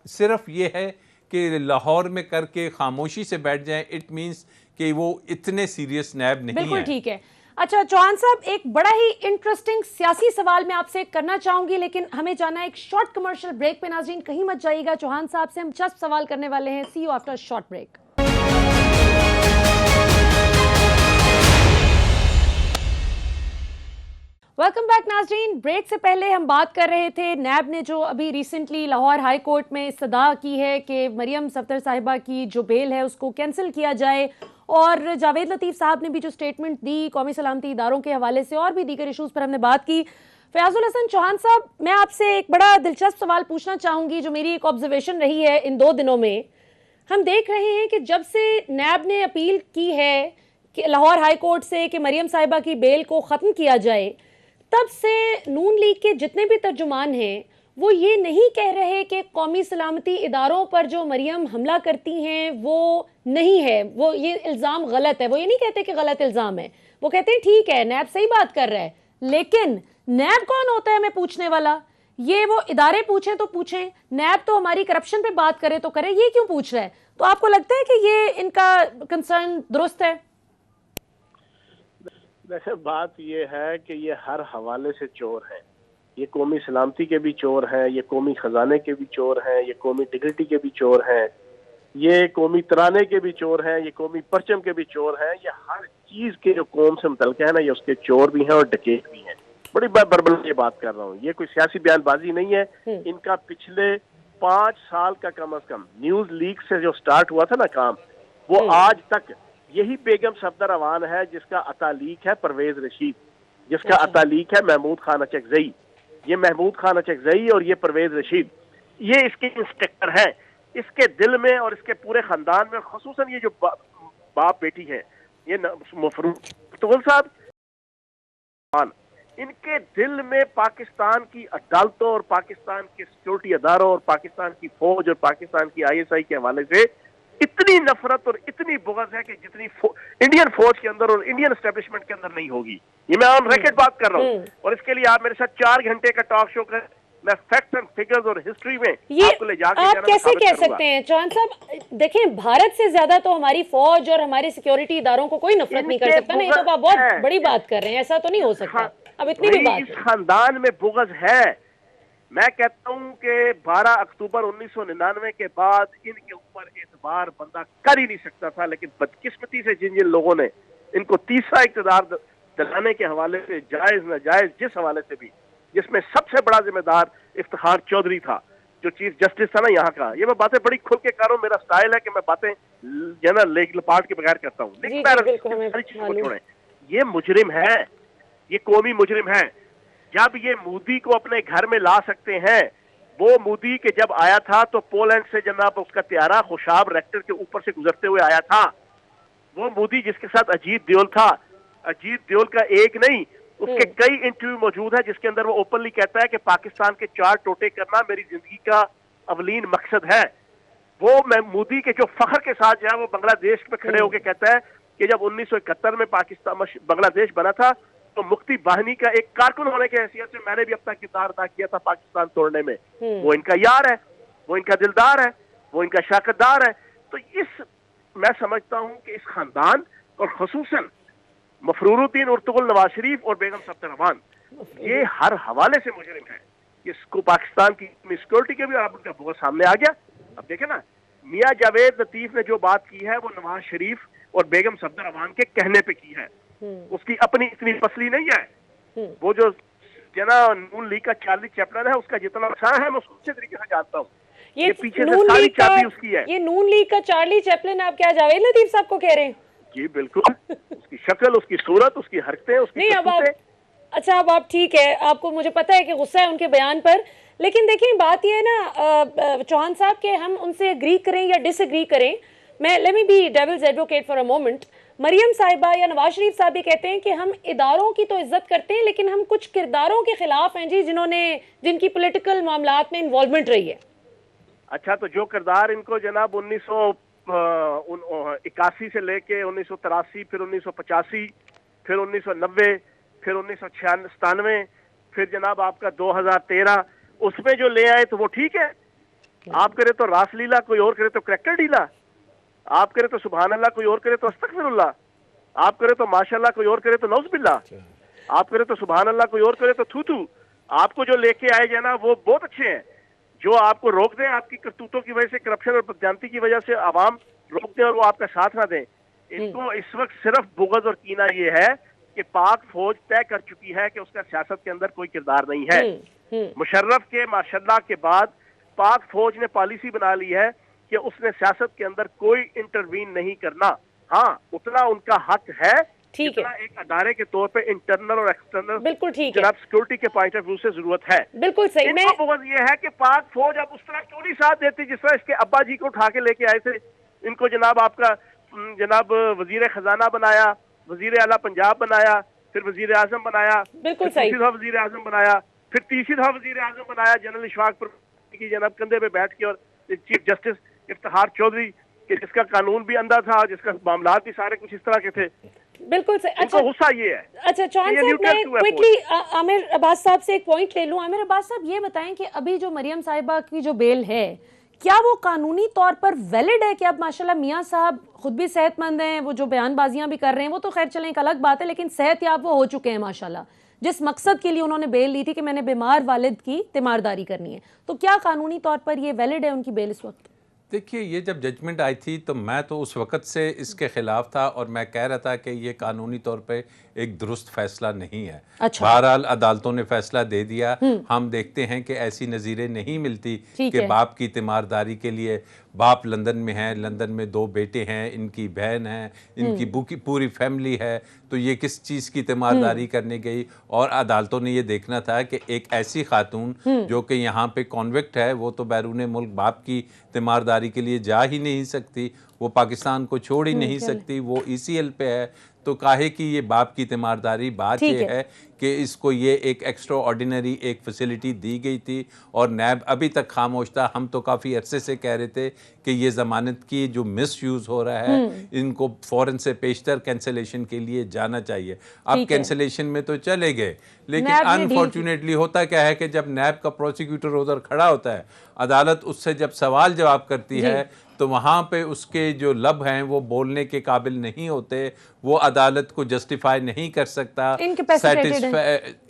सिर्फ ये है कि लाहौर में करके खामोशी से बैठ जाएं, इट मीन्स कि वो इतने सीरियस नैब नहीं है। बिल्कुल ठीक है। अच्छा चौहान साहब, एक बड़ा ही इंटरेस्टिंग सियासी सवाल मैं आपसे करना चाहूंगी, लेकिन हमें जाना है एक शॉर्ट कमर्शियल ब्रेक पे। नाज़रीन कहीं मत जाइएगा, चौहान साहब से हम जस्ट सवाल करने वाले हैं। See you after short break. Welcome back नाज़रीन। ब्रेक से पहले हम बात कर रहे थे नैब ने जो अभी रिसेंटली लाहौर हाई कोर्ट में इस्तदा की है कि मरियम सफदर साहिबा की जो बेल है उसको कैंसिल किया जाए, और जावेद लतीफ़ साहब ने भी जो स्टेटमेंट दी कौमी सलामती इदारों के हवाले से, और भी दीगर इशूज़ पर हमने बात की। फयाजुल हसन चौहान साहब, मैं आपसे एक बड़ा दिलचस्प सवाल पूछना चाहूँगी जो मेरी एक ऑब्जर्वेशन रही है इन 2 दिनों में। हम देख रहे हैं कि जब से नैब ने अपील की है कि लाहौर हाई कोर्ट से कि मरियम साहिबा की बेल को ख़त्म किया जाए, तब से नून लीग के जितने भी तर्जुमान हैं वो ये नहीं कह रहे कि कौमी सलामती इदारों पर जो मरियम हमला करती हैं वो नहीं है, वो ये इल्ज़ाम गलत है। वो ये नहीं कहते कि गलत इल्ज़ाम है, वो कहते हैं ठीक है नैब सही बात कर रहा है। लेकिन नैब कौन होता है मैं पूछने वाला? ये वो इदारे पूछें तो पूछें, नैब तो हमारी करप्शन पे बात करे तो करे, ये क्यों पूछ रहा है? तो आपको लगता है कि ये इनका कंसर्न दुरुस्त है? वैसे बात ये है कि ये हर हवाले से चोर हैं। ये कौमी सलामती के भी चोर हैं, ये कौमी खजाने के भी चोर हैं, ये कौमी डिग्निटी के भी चोर हैं, ये कौमी तराने के भी चोर हैं, ये कौमी परचम के भी चोर हैं। ये हर चीज के जो कौम से मुतल्लिक़ है ना, ये उसके चोर भी हैं और डकैत भी हैं। बड़ी बरबल ये बात कर रहा हूँ, ये कोई सियासी बयानबाजी नहीं है। इनका पिछले 5 साल का कम अज कम न्यूज लीक से जो स्टार्ट हुआ था ना काम, वो आज तक यही बेगम सफदर अवान है जिसका अतालीक है परवेज रशीद, जिसका अतालीक है महमूद खान अचकजई। ये महमूद खान अचकजई और ये परवेज रशीद, ये इसके इंस्पेक्टर हैं। इसके दिल में और इसके पूरे खानदान में, खुसूसन ये जो बाप बेटी है, ये मुफरुल साहब, इनके दिल में पाकिस्तान की अदालतों और पाकिस्तान के सिक्योरिटी अदारों और पाकिस्तान की फौज और पाकिस्तान की ISI के हवाले से इतनी नफरत और इतनी बुग़्ज़ है कि जितनी इंडियन फौज के अंदर और इंडियन एस्टेब्लिशमेंट के अंदर नहीं होगी। ये मैं ऑन रिकॉर्ड बात कर रहा हूँ। और इसके लिए आप मेरे साथ 4 घंटे का टॉक शो करें, मैं फैक्ट्स एंड फिगर्स और हिस्ट्री में आपको ले जाके आप कैसे कह सकते हैं चौहान साहब? देखें, भारत से ज्यादा तो हमारी फौज और हमारे सिक्योरिटी इदारों को कोई नफरत नहीं कर सकता। नहीं तो आप बहुत बड़ी बात कर रहे हैं, ऐसा तो नहीं हो सकता। अब इतनी भी बात, इस खानदान में बुग़्ज़ है। मैं कहता हूं कि 12 अक्टूबर 1999 के बाद इनके ऊपर एतबार बंदा कर ही नहीं सकता था, लेकिन बदकिस्मती से जिन लोगों ने इनको तीसरा इक़्तिदार दिलाने के हवाले से, जायज नाजायज जिस हवाले से भी, जिसमें सबसे बड़ा जिम्मेदार इफ्तिखार चौधरी था जो चीफ जस्टिस था ना यहाँ का। ये मैं बातें बड़ी खुल के कर रहा हूँ, मेरा स्टाइल है कि मैं बातें जनरल लेग लपाट के बगैर करता हूँ। सारी चीजों को छोड़ें, ये मुजरिम है, ये कौमी मुजरिम है। जब ये मोदी को अपने घर में ला सकते हैं, वो मोदी के जब आया था तो पोलैंड से जनाब उसका त्यारा खुशाब रेक्टर के ऊपर से गुजरते हुए आया था। वो मोदी जिसके साथ अजीत दियोल था, अजीत दियोल का एक नहीं उसके कई इंटरव्यू मौजूद है जिसके अंदर वो ओपनली कहता है कि पाकिस्तान के 4 टोटे करना मेरी जिंदगी का अवलीन मकसद है। वो मैं मोदी के जो फख्र के साथ जो है वो बांग्लादेश में खड़े होकर कहता है कि जब 1971 में पाकिस्तान बांग्लादेश बना था तो मुक्ति वाहिनी का एक कारकुन होने की हैसियत से मैंने भी अपना किरदार अदा किया था पाकिस्तान तोड़ने में। वो इनका यार है, वो इनका दिलदार है, वो इनका शाकरदार है। तो इस मैं समझता हूं कि इस खानदान और खुसूसन मफरूरुद्दीन उर्तुगुल नवाज शरीफ और बेगम सफदर अवान ये हर हवाले से मुजरिम है। इसको पाकिस्तान की सिक्योरिटी के भी और उनका बहुत सामने आ गया। अब देखे ना, मियां जावेद लतीफ ने जो बात की है वो नवाज शरीफ और बेगम सफदर अवान के कहने पे की है, उसकी अपनी इतनी पसली नहीं है। वो जो जना नून लीग का चार्ली चैपलिन है उसका जितना नुकसान है मैं उसको अच्छे तरीके से जानता हूँ। ये पीछे से सारी चाबी उसकी है। ये नून लीग का चार्ली चैपलिन आप क्या जावेद लतीफ साहब को कह रहे हैं? जी बिल्कुल, उसकी शक्ल, उसकी सूरत, उसकी हरकतें, उसकी नहीं, अच्छा अब आप ठीक है, आपको मुझे पता है कि गुस्सा है उनके बयान पर, लेकिन देखिए बात ये है ना चौहान साहब के हम उनसे एग्री करें या डिसएग्री करें, मैं let me be devil's advocate for a moment. Maryam साहिबा या नवाज शरीफ साहब भी कहते हैं कि हम इदारों की तो इज्जत करते हैं लेकिन हम कुछ किरदारों के खिलाफ हैं जी जिनकी पॉलिटिकल मामलात में इन्वॉल्वमेंट रही है। अच्छा, तो जो किरदार इनको जनाब 1981 से लेके 1983, फिर 1985, फिर 1990, फिर 1997, फिर जनाब आपका 2013, उसमें जो ले आए तो वो ठीक है। आप करे तो रासलीला, कोई और करे तो क्रैकर डीला, आप करे तो सुभान अल्लाह, कोई और करे तो अस्तगफिरुल्लाह, आप करे तो माशाल्लाह, कोई और करे तो नौज़बिल्लाह, आप करे तो सुभान अल्लाह, कोई और करे तो थू। आपको जो लेके आए जाए ना वो बहुत अच्छे हैं। जो आपको रोक दें, आपकी करतूतों की वजह से, करप्शन और बदजानती की वजह से आवाम रोक दें और वो आपका साथ ना दें, इनको इस वक्त सिर्फ बुग़्ज़ और कीना ये है कि पाक फौज तय कर चुकी है कि उसका सियासत के अंदर कोई किरदार नहीं है। मुशर्रफ के माशाल्लाह के बाद पाक फौज ने पॉलिसी बना ली है कि उसने सियासत के अंदर कोई इंटरवीन नहीं करना। हाँ, उतना उनका हक है जितना एक अदारे के तौर पे इंटरनल और एक्सटर्नल, बिल्कुल ठीक जनाब सिक्योरिटी के पॉइंट ऑफ व्यू से जरूरत है। बिल्कुल सही। इनको बुग़्ज़ ये है कि पाक फौज अब उस तरह क्यों नहीं साथ देती जिस तरह इसके अब्बा जी को उठा के लेके आए थे। इनको जनाब आपका जनाब वजीर खजाना बनाया, वजीर आला पंजाब बनाया, फिर वजीर आजम बनाया, बिल्कुल सही, वजीर आजम बनाया, फिर तीसरी दफा वजीर आजम बनाया जनरल इशफाक पर की जनाब कंधे पे बैठ के, और चीफ जस्टिस इफ्तिखार चौधरी के जिसका कानून भी अंधा था, जिसका मामलात भी सारे कुछ इस तरह के थे। बिल्कुल सही। अच्छा, गुस्सा ये है। अच्छा चौहान साहब, मैं क्विकली आमिर अब्बास साहब से एक पॉइंट ले लूं। आमिर अब्बास साहब, ये बताएं कि अभी जो मरियम साहिबा की जो बेल है, क्या वो कानूनी तौर पर वैलिड है? कि अब माशाल्लाह मियां साहब खुद भी सेहतमंद हैं, वो जो बयानबाजियां भी कर रहे हैं वो तो खैर चलें एक अलग बात है, लेकिन सेहतयाब वो हो चुके हैं माशाल्लाह, जिस मकसद के लिए उन्होंने बेल ली थी कि मैंने बीमार वालिद की तीमारदारी करनी है, तो क्या कानूनी तौर पर ये वैलिड है उनकी बेल इस वक्त? देखिए, ये जब जजमेंट आई थी तो मैं तो उस वक़्त से इसके ख़िलाफ़ था और मैं कह रहा था कि ये कानूनी तौर पे एक दुरुस्त फ़ैसला नहीं है। अच्छा। बहरहाल अदालतों ने फ़ैसला दे दिया। हम देखते हैं कि ऐसी नज़ीरें नहीं मिलती कि बाप की तीमारदारी के लिए, बाप लंदन में है, लंदन में 2 बेटे हैं, इनकी बहन है, इनकी पूरी फैमिली है, तो ये किस चीज़ की तीमारदारी करने गई। और अदालतों ने ये देखना था कि एक ऐसी खातून जो कि यहाँ पे कॉन्विक्ट है, वो तो बैरून मुल्क बाप की तीमारदारी के लिए जा ही नहीं सकती, वो पाकिस्तान को छोड़ ही नहीं सकती, वो ECL पे है, तो काहे कि ये बाप की तीमारदारी। बात ये है कि इसको ये एक एक्स्ट्रा ऑर्डिनरी एक फैसिलिटी दी गई थी और नैब अभी तक खामोश था। हम तो काफ़ी अरसे से कह रहे थे कि ये ज़मानत की जो मिसयूज़ हो रहा है, इनको फ़ौरन से पेशतर कैंसलेशन के लिए जाना चाहिए। अब कैंसलेशन में तो चले गए, लेकिन अनफॉर्चुनेटली होता क्या है कि जब नैब का प्रोसिक्यूटर उधर खड़ा होता है, अदालत उससे जब सवाल जवाब करती है तो वहाँ पे उसके जो लब हैं वो बोलने के काबिल नहीं होते, वो अदालत को जस्टिफाई नहीं कर सकता,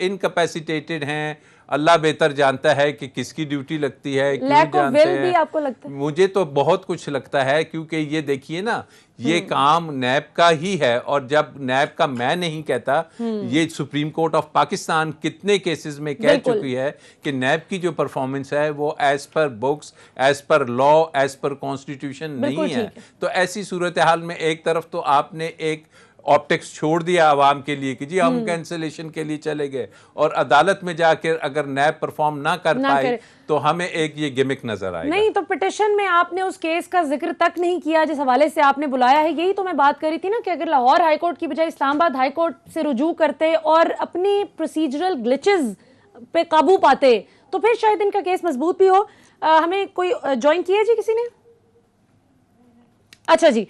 इनकैपेसिटेटेड हैं। अल्लाह बेहतर जानता है कि किसकी ड्यूटी लगती है, क्यों जानते हैं। भी आपको लगता है? मुझे तो बहुत कुछ लगता है, क्योंकि ये देखिए ना, ये काम नैब का ही है, और जब नैब का मैं नहीं कहता, ये सुप्रीम कोर्ट ऑफ पाकिस्तान कितने केसेस में कह चुकी है कि नैब की जो परफॉर्मेंस है वो as per books, as per law, as per constitution नहीं है। तो ऐसी सूरत हाल में एक तरफ तो आपने एक ऑप्टिक्स छोड़ दिया आवाम के लिए कि जी हम कैंसलेशन के लिए चले गए, और अदालत में जाकर अगर नैब परफॉर्म ना कर पाए तो हमें एक ये गिमिक नजर आएगा। नहीं, तो पिटिशन में आपने उस केस का जिक्र तक नहीं किया जिस हवाले से आपने बुलाया है। यही तो मैं बात करी थी ना कि अगर लाहौर हाईकोर्ट की बजाय इस्लामाबाद हाईकोर्ट से रुजू करते और अपनी प्रोसीजरल ग्लिचेस पे काबू पाते तो फिर शायद इनका केस मजबूत भी हो। हमें कोई ज्वाइन किया जी किसी ने? अच्छा जी,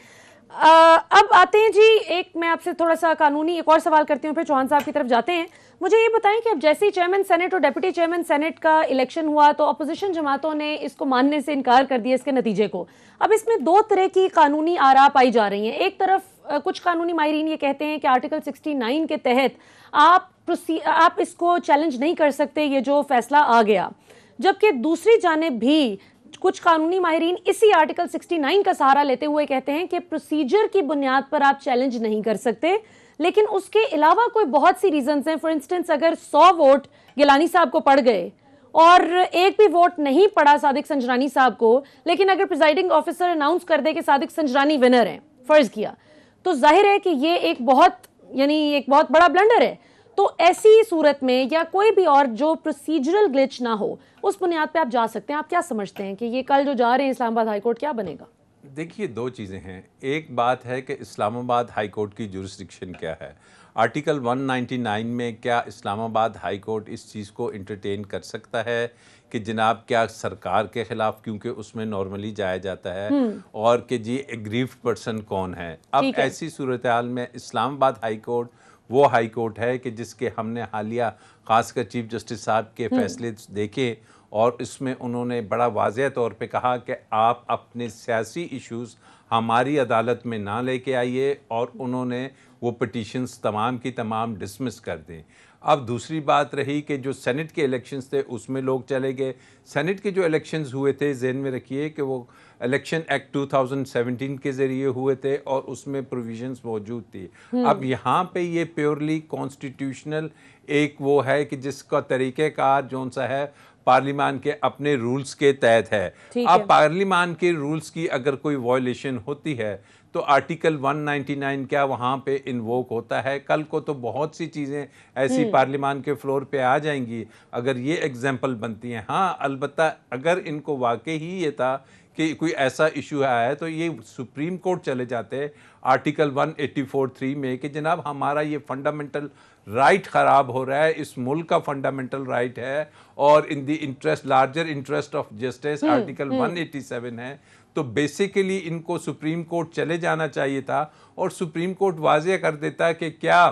अब आते हैं जी, एक मैं आपसे थोड़ा सा कानूनी एक और सवाल करती हूँ, फिर चौहान साहब की तरफ जाते हैं। मुझे ये बताएं कि अब जैसे ही चेयरमैन सेनेट और डिप्टी चेयरमैन सेनेट का इलेक्शन हुआ तो अपोजिशन जमातों ने इसको मानने से इनकार कर दिया, इसके नतीजे को। अब इसमें 2 तरह की कानूनी आरा पाई जा रही हैं। एक तरफ कुछ कानूनी माहिरीन ये कहते हैं कि आर्टिकल 69 के तहत आप इसको चैलेंज नहीं कर सकते, ये जो फैसला आ गया, जबकि दूसरी जानिब भी कुछ कानूनी माहिरीन इसी आर्टिकल 69 का सहारा लेते हुए कहते हैं कि प्रोसीजर की बुनियाद पर आप चैलेंज नहीं कर सकते, लेकिन उसके अलावा कोई बहुत सी रीजंस हैं। फॉर इंस्टेंस, अगर 100 वोट गिलानी साहब को पड़ गए और एक भी वोट नहीं पड़ा सादिक संजरानी साहब को, लेकिन अगर प्रिजाइडिंग ऑफिसर अनाउंस कर दे कि सादिक संजरानी विनर हैं, फर्ज किया, तो जाहिर है कि ये एक बहुत बड़ा ब्लंडर है। तो ऐसी सूरत में या कोई भी और जो प्रोसीजरल ग्लिच ना हो, उस बुनियाद पे आप जा सकते हैं। आप क्या समझते हैं कि ये कल जो जा रहे हैं इस्लामाबाद हाईकोर्ट, क्या बनेगा? देखिए, दो चीज़ें हैं। एक बात है कि इस्लामाबाद हाई कोर्ट की जुरिस्डिक्शन क्या है। आर्टिकल 199 में क्या इस्लामाबाद हाई कोर्ट इस चीज़ को इंटरटेन कर सकता है कि जनाब क्या सरकार के ख़िलाफ़, क्योंकि उसमें नॉर्मली जाया जाता है, और कि जी एग्रीव्ड पर्सन कौन है। अब ऐसी सूरत हाल में इस्लामाबाद हाई कोर्ट वो हाई कोर्ट है कि जिसके हमने हालिया ख़ासकर चीफ जस्टिस साहब के फैसले देखे, और इसमें उन्होंने बड़ा वाज़ेह तौर पे कहा कि आप अपने सियासी इश्यूज़ हमारी अदालत में ना लेके आइए, और उन्होंने वो पिटीशंस तमाम की तमाम डिसमिस कर दें। अब दूसरी बात रही कि जो सेनेट के इलेक्शंस थे उसमें लोग चले गए। सेनेट के जो इलेक्शंस हुए थे, ज़हन में रखिए कि वो इलेक्शन एक्ट 2017 के ज़रिए हुए थे और उसमें प्रोविजंस मौजूद थी। अब यहाँ पे ये प्योरली कॉन्स्टिट्यूशनल एक वो है कि जिसका तरीक़ेकार जौन सा है पार्लिमान के अपने रूल्स के तहत है। अब पार्लिमान के रूल्स की अगर कोई वायलेशन होती है तो आर्टिकल 199 क्या वहाँ पे इन्वोक होता है? कल को तो बहुत सी चीज़ें ऐसी पार्लिमान के फ्लोर पे आ जाएंगी अगर ये एग्जाम्पल बनती हैं। हाँ, अलबत्ता अगर इनको वाकई ही ये था कि कोई ऐसा इशू आया है तो ये सुप्रीम कोर्ट चले जाते आर्टिकल 184(3) में कि जनाब हमारा ये फंडामेंटल राइट ख़राब हो रहा है, इस मुल्क का फंडामेंटल राइट है, और in the interest larger interest of justice article 187 है। तो बेसिकली इनको सुप्रीम कोर्ट चले जाना चाहिए था और सुप्रीम कोर्ट वाज़ेह कर देता कि क्या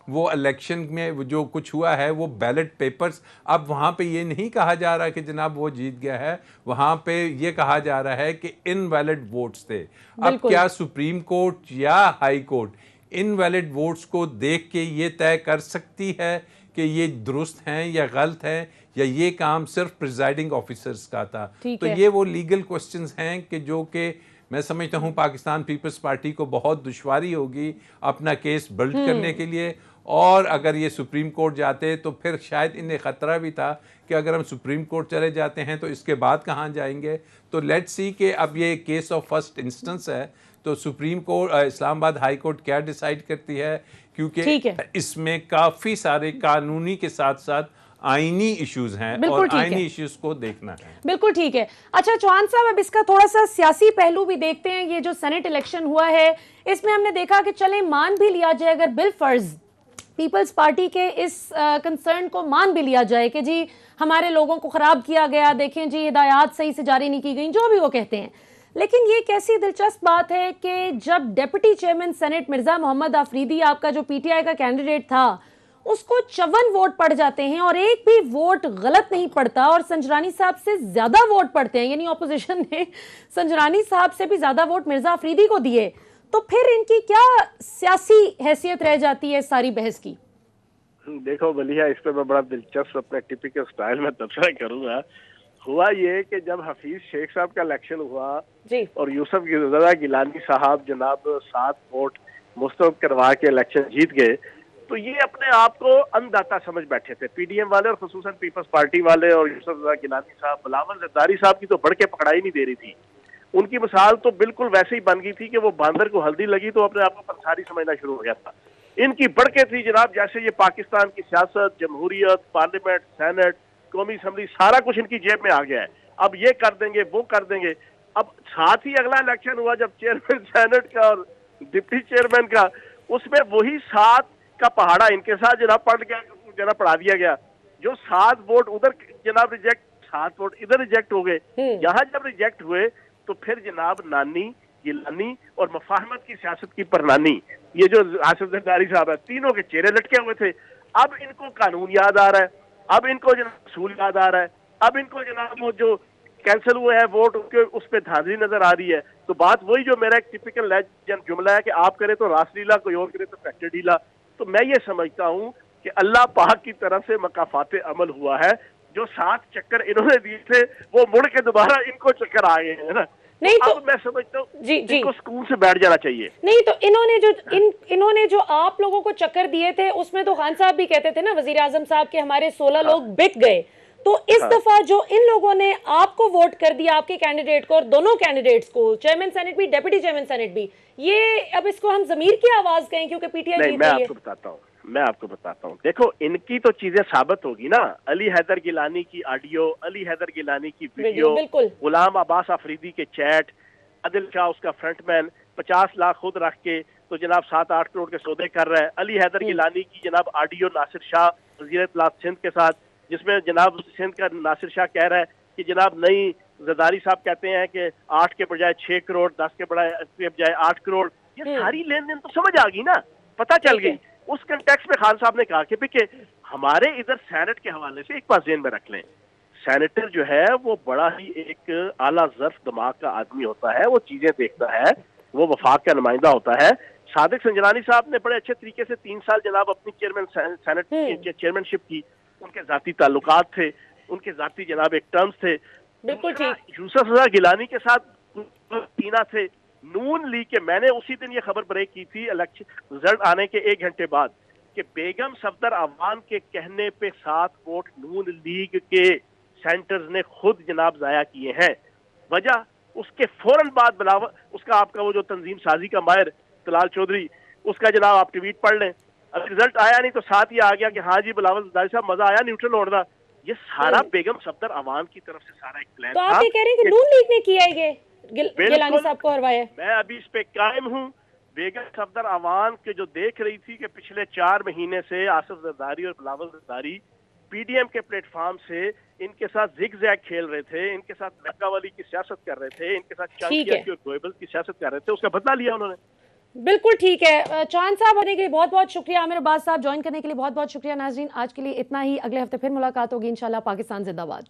वो इलेक्शन में जो कुछ हुआ है वो बैलेट पेपर्स, अब वहाँ पे ये नहीं कहा जा रहा कि जनाब वो जीत गया है, वहाँ पे ये कहा जा रहा है कि इनवैलिड वोट्स थे। अब क्या सुप्रीम कोर्ट या हाई कोर्ट इनवैलिड वोट्स को देख के ये तय कर सकती है कि ये दुरुस्त हैं या गलत हैं, या ये काम सिर्फ प्रिजाइडिंग ऑफिसर्स का था? तो ये वो लीगल क्वेश्चंस हैं कि जो कि मैं समझता हूँ पाकिस्तान पीपल्स पार्टी को बहुत दुश्वारी होगी अपना केस बिल्ड करने के लिए। और अगर ये सुप्रीम कोर्ट जाते तो फिर शायद इन्हें ख़तरा भी था कि अगर हम सुप्रीम कोर्ट चले जाते हैं तो इसके बाद कहाँ जाएंगे। तो लेट्स सी कि अब ये केस ऑफ फर्स्ट इंस्टेंस है तो supreme court Islamabad high court क्या डिसाइड करती है, क्योंकि इसमें काफ़ी सारे कानूनी के साथ साथ आईनी इश्यूज हैं और आईनी इश्यूज को देखना है। बिल्कुल ठीक है। अच्छा चौहान साहब, अब इसका थोड़ा सा सियासी पहलू भी देखते हैं। ये जो सेनेट इलेक्शन हुआ है इसमें हमने देखा कि चले मान भी लिया जाए, अगर बिल फर्ज पीपल्स पार्टी के इस कंसर्न को मान भी लिया जाए कि जी हमारे लोगों को खराब किया गया, देखें जी हिदायत सही से जारी नहीं की गई, जो भी वो कहते हैं, लेकिन ये कैसी दिलचस्प बात है कि जब deputy chairman senate Mirza Mohammad Afridi, आपका जो पीटीआई का कैंडिडेट था, उसको 54 वोट पड़ जाते हैं और एक भी वोट गलत नहीं पड़ता, और संजरानी साहब से ज्यादा वोट पड़ते हैं, यानी ऑपोजिशन ने संजरानी साहब से भी ज्यादा वोट मिर्जा आफरीदी को दिए, तो फिर इनकी क्या सियासी हैसियत रह जाती है सारी बहस की? देखो मलिहा, इस पर मैं बड़ा दिलचस्प अपने टिपिकल स्टाइल में तबसरा करूंगा। हुआ ये कि जब हफीज शेख साहब का इलेक्शन हुआ जी, और यूसुफ गिलानी साहब जनाब 7 वोट मुस्तरद करवा के इलेक्शन जीत गए, तो ये अपने आप को अनदाता समझ बैठे थे पीडीएम वाले और खुसूसन पीपल्स पार्टी वाले। और यूसुफ गिलानी साहब, बिलावल जरदारी साहब की तो बढ़ के पकड़ाई नहीं दे रही थी। उनकी मिसाल तो बिल्कुल वैसे ही बन गई थी कि वो बांदर को हल्दी लगी तो अपने आप को पंसारी समझना शुरू हो गया था। इनकी बढ़ के थी जनाब जैसे ये पाकिस्तान की सियासत, जमहूरियत, पार्लियामेंट, सेनेट, कौमी असम्बली, सारा कुछ इनकी जेब में आ गया है। अब ये कर देंगे, वो कर देंगे। अब साथ ही अगला इलेक्शन हुआ जब चेयरमैन सेनेट का और डिप्टी चेयरमैन का, उसमें वही 7 का पहाड़ा इनके साथ जनाब पड़ गया, जनाब पढ़ा दिया गया। जो 7 वोट उधर जनाब रिजेक्ट, 7 वोट इधर रिजेक्ट हो गए। यहाँ जब रिजेक्ट हुए तो फिर जनाब नानी, गिलानी और मफाहमत की सियासत की परनानी, ये जो आसिफ जरदारी साहब है, तीनों के चेहरे लटके हुए थे। अब इनको कानून याद आ रहा है, अब इनको जनाब असूल याद आ रहा है, अब इनको जनाब वो जो कैंसिल हुए हैं वोट उसके उस पर धांधली नजर आ रही है। तो बात वही जो मेरा एक टिपिकल जुमला है कि आप करें तो रासलीला, कोई और करे तो फैक्टर ढीला। तो मैं ये समझता हूँ कि अल्लाह पाक की तरफ से मकाफात अमल हुआ है। जो 7 चक्कर इन्होंने दिए थे वो मुड़ के दोबारा इनको चक्कर आ गए हैं ना। नहीं तो अब मैं समझता हूँ इनको स्कूल से बैठ जाना चाहिए। नहीं तो इन्होंने जो आप लोगों को चक्कर दिए थे उसमें तो खान साहब भी कहते थे ना, वजीर आजम साहब के हमारे 16 लोग बिक गए। तो इस हाँ। दफा जो इन लोगों ने आपको वोट कर दिया, आपके कैंडिडेट को और दोनों कैंडिडेट्स को, चेयरमैन सेनेट भी, डेप्यूटी चेयरमैन सेनेट भी, ये अब इसको हम जमीर की आवाज कहें क्योंकि पीटीआई नहीं, जीत मैं रही है? आपको बताता हूँ। देखो, इनकी तो चीजें साबित होगी ना। अली हैदर गिलानी की ऑडियो, अली हैदर गिलानी की वीडियो, बिल्कुल। गुलाम अब्बास आफरीदी के चैट, आदिल शाह उसका फ्रंटमैन 50 लाख खुद रख के तो जनाब 7-8 करोड़ के सौदे कर रहा है। अली हैदर गिलानी की जनाब ऑडियो नासिर शाह वज़ीर इत्तलात सिंध के साथ, जिसमें जनाब सिंध का नासिर शाह कह रहा है कि जनाब नहीं, जरदारी साहब कहते हैं कि 8 के बजाय 6 करोड़, 10 के बजाय 8 करोड़। ये सारी लेन देन तो समझ आ गई ना, पता चल गई। उस कंटेक्स्ट में खान साहब ने कहा कि हमारे इधर सेनेट के हवाले से एक बात ज़हन में रख लें, सेनेटर जो है वो बड़ा ही एक आला ज़र्फ दिमाग का आदमी होता है, वो चीजें देखता है, वो वफाक का नुमाइंदा होता है। सादिक संजलानी साहब ने बड़े अच्छे तरीके से 3 साल जनाब अपनी सेनेट की चेयरमैनशिप की, उनके जाती ताल्लुकात थे, उनके जाती जनाब एक टर्म्स थे। बिल्कुल ठीक। यूसुफ रजा गिलानी के साथ तीना थे। नून लीग के, मैंने उसी दिन ये खबर ब्रेक की थी इलेक्शन रिजल्ट आने के 1 घंटे बाद, कि बेगम सफदर अवान के कहने पे 7 वोट नून लीग के सेंटर्स ने खुद जनाब जाया किए हैं। वजह, उसके फौरन बाद बिलावल, उसका आपका वो जो तंजीम साजी का माहिर तलाल चौधरी, उसका जनाब आप ट्वीट पढ़ लें। अब रिजल्ट आया नहीं तो साथ ही आ गया कि हाँ जी बिलावल जरदारी साहब मजा आया न्यूट्रल होने। ये सारा बेगम सफदर अवान की तरफ से सारा एक प्लान तो आप ये कह रहे हैं कि नून लीग ने किया है, गिलानी साहब को हरवाया? मैं अभी इस पे कायम हूँ। बेगम सफदर अवान के जो देख रही थी कि पिछले 4 महीने से आसिफ जरदारी और बिलावल जरदारी पीडीएम के प्लेटफॉर्म से इनके साथ जिग-जैग खेल रहे थे, इनके साथ मक्का वाली की सियासत कर रहे थे, इनके साथ चांदिया की और गोयबल की सियासत कर रहे थे, उसका बदला लिया उन्होंने। बिल्कुल ठीक है। चांद साहब होने के लिए बहुत बहुत शुक्रिया, आमिर अब्बास साहब ज्वाइन करने के लिए बहुत बहुत शुक्रिया। नाजरीन, आज के लिए इतना ही। अगले हफ्ते फिर मुलाकात होगी इंशाल्लाह। पाकिस्तान जिंदाबाद।